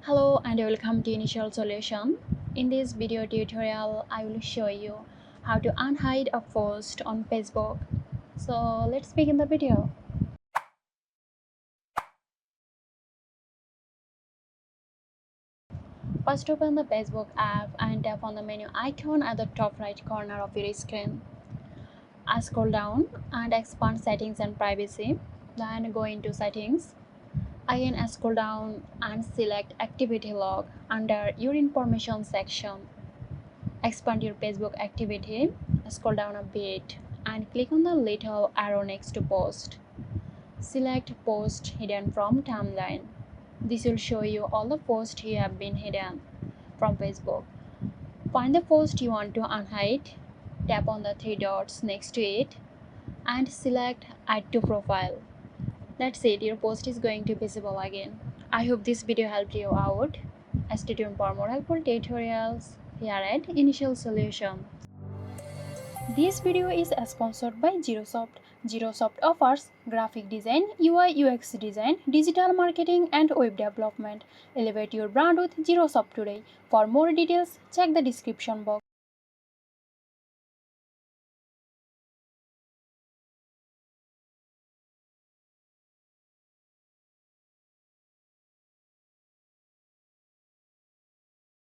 Hello and welcome to Initial Solution. In this video tutorial, I will show you how to unhide a post on Facebook. So let's begin the video. First open the Facebook app and tap on the menu icon at the top right corner of your screen. Scroll down and expand settings and privacy. Then go into settings. Again scroll down and select activity log under your information section. Expand your Facebook activity, scroll down a bit and click on the little arrow next to post. Select post hidden from timeline. This will show you all the posts you have been hidden from Facebook. Find the post you want to unhide, tap on the three dots next to it and select add to profile. That's it, your post is going to be visible again. I hope this video helped you out. Stay tuned for more helpful tutorials here at Initial Solution. This video is sponsored by Zerosoft. Zerosoft offers graphic design, UI UX design, digital marketing and web development. Elevate your brand with Zerosoft today. For more details, check the description box.